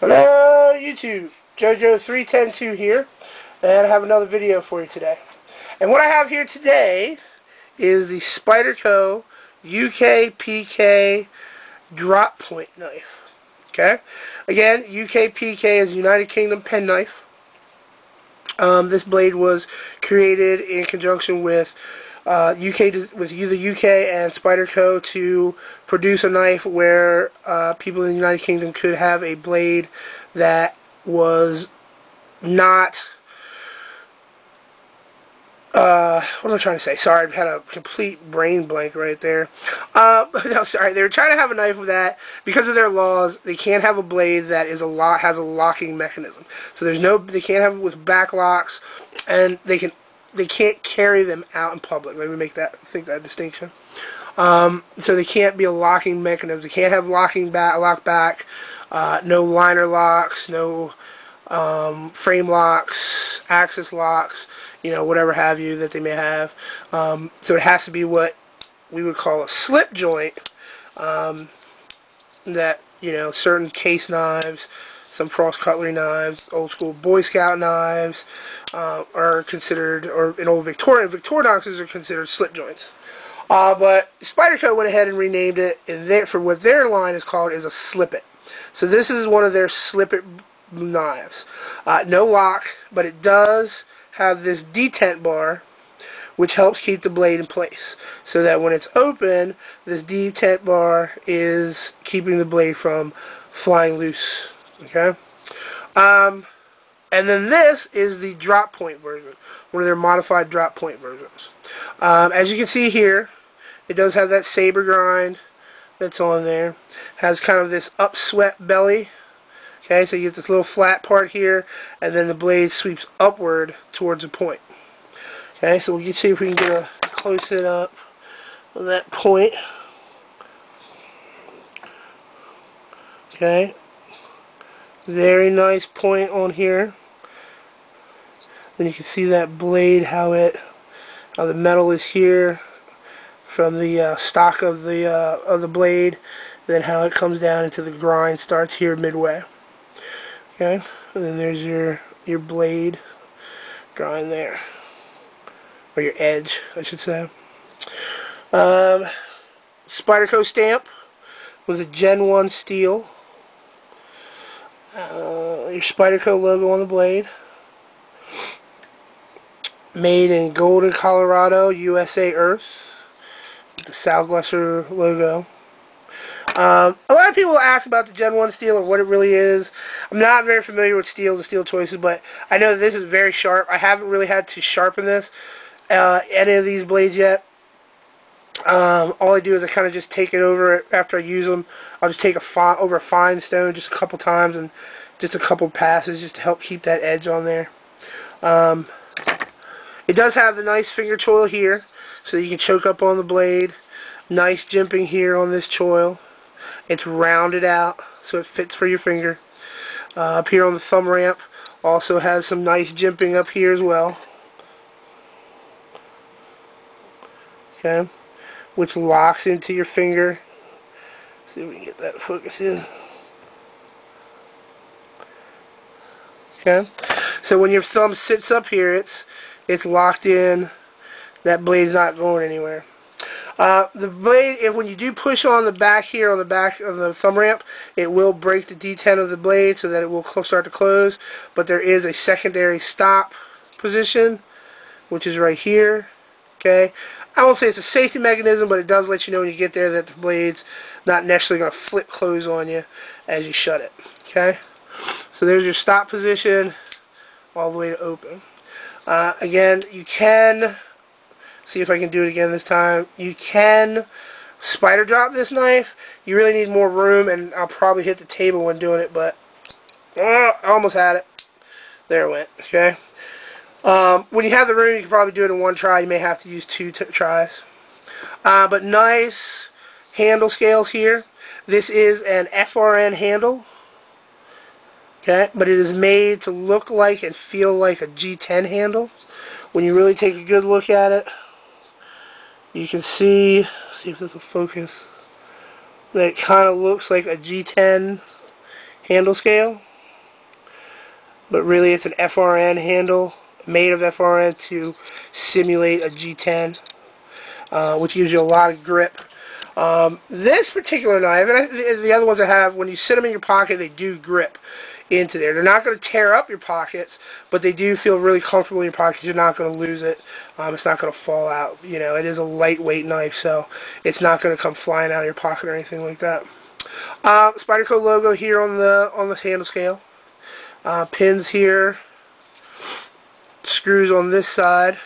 Hello YouTube, JoJo3102 here, and I have another video for you today. And what I have here today is the Spyderco UKPK drop point knife. Okay, again, UKPK is United Kingdom pen knife. This blade was created in conjunction with the UK and Spyderco to produce a knife where people in the United Kingdom could have a blade that was not what am I trying to say? Sorry, I had a complete brain blank right there. No, sorry. They were trying to have a knife that, because of their laws, they can't have a blade that has a locking mechanism. So they can't have it with back locks, and they can't carry them out in public. Let me make that distinction. So they can't be a locking mechanism. They can't have lock back, no liner locks, no frame locks, axis locks, whatever have you that they may have. So it has to be what we would call a slip joint, that, certain case knives, some frost cutlery knives, old school Boy Scout knives, are considered, or in old Victorinoxes are considered slip joints. But Spyderco went ahead and renamed it, and for what their line is called is a slip it. So this is one of their slip it knives. No lock, but it does have this detent bar, which helps keep the blade in place, so that when it's open, this detent bar is keeping the blade from flying loose. Okay. And then this is the drop point version, one of their modified drop point versions. As you can see here, it does have that saber grind that's on there. Has kind of this upswept belly. Okay, so you get this little flat part here, and then the blade sweeps upward towards the point. Okay, so we'll see if we can get a close it up on that point. Okay, very nice point on here. And you can see that blade, how the metal is here from the stock of the blade, and then how it comes down into the grind starts here midway. Okay, and then there's your blade grind there, or your edge, I should say. Spyderco stamp with a Gen 1 steel. Your Spyderco logo on the blade. Made in Golden, Colorado, USA Earth. The Sal Glesser logo. A lot of people ask about the Gen 1 steel and what it really is. I'm not very familiar with steels and steel choices, but I know that this is very sharp. I haven't really had to sharpen this, any of these blades yet. All I do is I kind of just take it over after I use them. I'll just take over a fine stone just a couple times and just a couple passes just to help keep that edge on there. It does have the nice finger choil here, so you can choke up on the blade. Nice jimping here on this choil. It's rounded out so it fits for your finger. Up here on the thumb ramp also has some nice jimping up here as well. Okay, which locks into your finger. See if we can get that focus in. Okay, so when your thumb sits up here, it's locked in. That blade's not going anywhere. The blade, when you do push on the back here, on the back of the thumb ramp, it will break the detent of the blade so that it will start to close. But there is a secondary stop position, which is right here. Okay, I won't say it's a safety mechanism, but it does let you know when you get there that the blade's not necessarily going to flip close on you as you shut it. Okay, so there's your stop position all the way to open. Again, you can see if I can do it again this time. You can spider drop this knife. You really need more room, and I'll probably hit the table when doing it, but I almost had it. There it went. Okay. When you have the room, you can probably do it in one try. You may have to use two tries. But nice handle scales here. This is an FRN handle. Okay, but it is made to look like and feel like a G10 handle. When you really take a good look at it, you can see if this will focus, that it kind of looks like a G10 handle scale. but really it's an FRN handle made of FRN to simulate a G10, which gives you a lot of grip. This particular knife, and the other ones I have, when you sit them in your pocket, they do grip into there. They're not going to tear up your pockets, but they do feel really comfortable in your pockets. You're not going to lose it. It's not going to fall out. You know, it is a lightweight knife, so it's not going to come flying out of your pocket or anything like that. Spyderco logo here on the handle scale. Pins here. Screws on this side.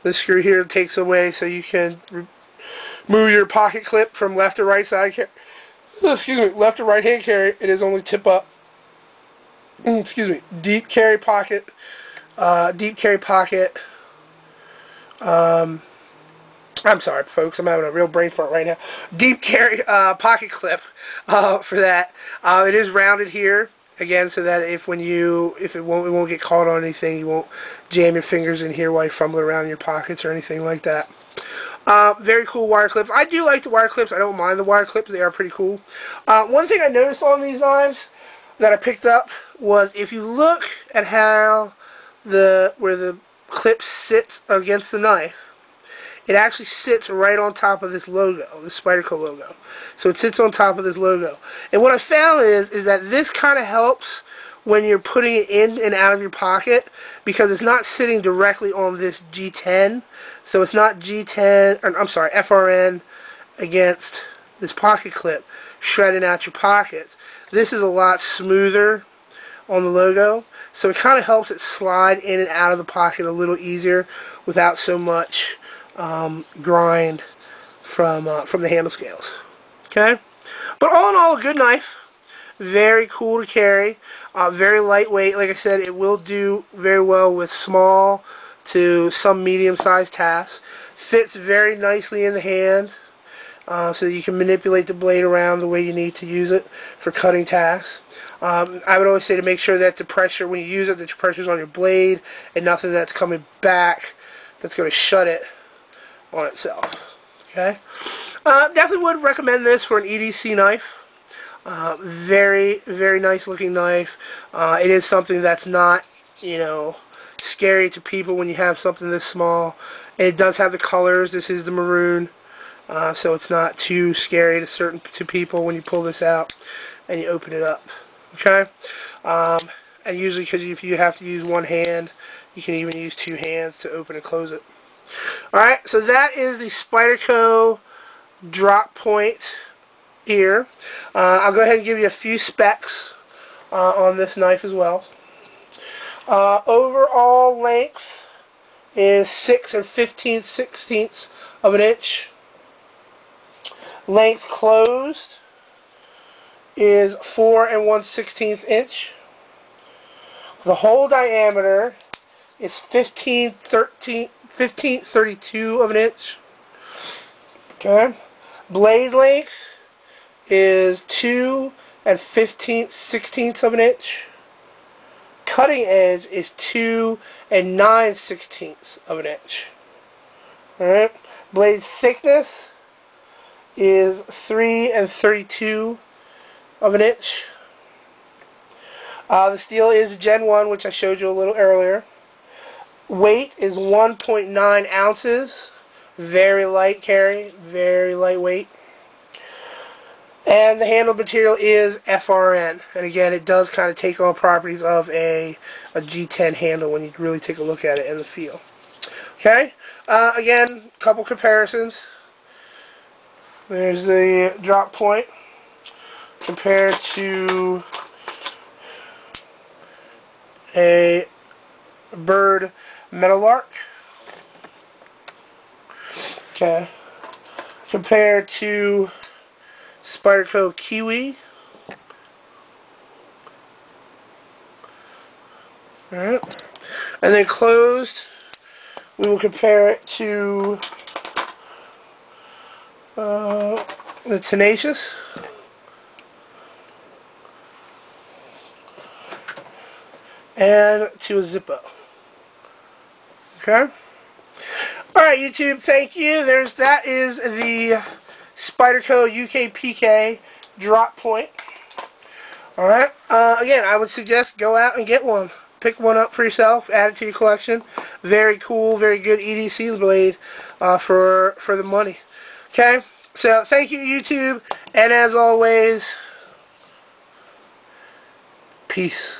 This screw here takes away so you can move your pocket clip from left to right side. Excuse me, left to right hand carry. It is only tip up. Excuse me, deep carry pocket. Deep carry pocket. I'm sorry, folks. I'm having a real brain fart right now. Deep carry pocket clip for that. It is rounded here again, so that if it won't get caught on anything, you won't jam your fingers in here while you're fumbling around in your pockets or anything like that. Very cool wire clips. I do like the wire clips. I don't mind the wire clips. They are pretty cool. One thing I noticed on these knives that I picked up was if you look at how where the clip sits against the knife, it actually sits right on top of this logo, the Spyderco logo. So it sits on top of this logo. And what I found is that this kind of helps when you're putting it in and out of your pocket, because it's not sitting directly on this G10. So it's not G10, or I'm sorry, FRN against this pocket clip shredding out your pockets. This is a lot smoother on the logo, so it kind of helps it slide in and out of the pocket a little easier without so much grind from the handle scales. Okay, but all in all, a good knife. Very cool to carry. Very lightweight. Like I said, it will do very well with small to some medium-sized tasks. Fits very nicely in the hand, so that you can manipulate the blade around the way you need to use it for cutting tasks. I would always say to make sure that the pressure, when you use it, that your pressure is on your blade and nothing that's coming back that's going to shut it on itself. Okay, definitely would recommend this for an EDC knife. Very, very nice looking knife. It is something that's not, you know, scary to people when you have something this small. And it does have the colors. This is the maroon, so it's not too scary to people when you pull this out and you open it up. Okay, and usually, because if you have to use one hand, you can even use two hands to open and close it. Alright, so that is the Spyderco drop point here. I'll go ahead and give you a few specs on this knife as well. Overall length is 6 15/16 of an inch. Length closed is 4 1/16 inch. The hole diameter is 15/32 of an inch. Okay. Blade length is 2 15/16 of an inch. Cutting edge is 2 9/16 of an inch. Alright. Blade thickness is 3 32 of an inch. The steel is Gen 1, which I showed you a little earlier. Weight is 1.9 ounces. Very light carry, very lightweight. And the handle material is FRN. And again, it does kind of take on properties of a G10 handle when you really take a look at it in the feel. Okay? Again, a couple comparisons. There's the drop point compared to a Bird Meadowlark. Okay. Compared to Spyderco Kiwi. Alright. And then closed, we will compare it to the Tenacious. And to a Zippo. Okay? Alright, YouTube, thank you. That is the Spyderco UKPK drop point. Alright, again, I would suggest go out and get one. Pick one up for yourself, add it to your collection. Very cool, very good EDC blade for the money. Okay, so thank you, YouTube, and as always, peace.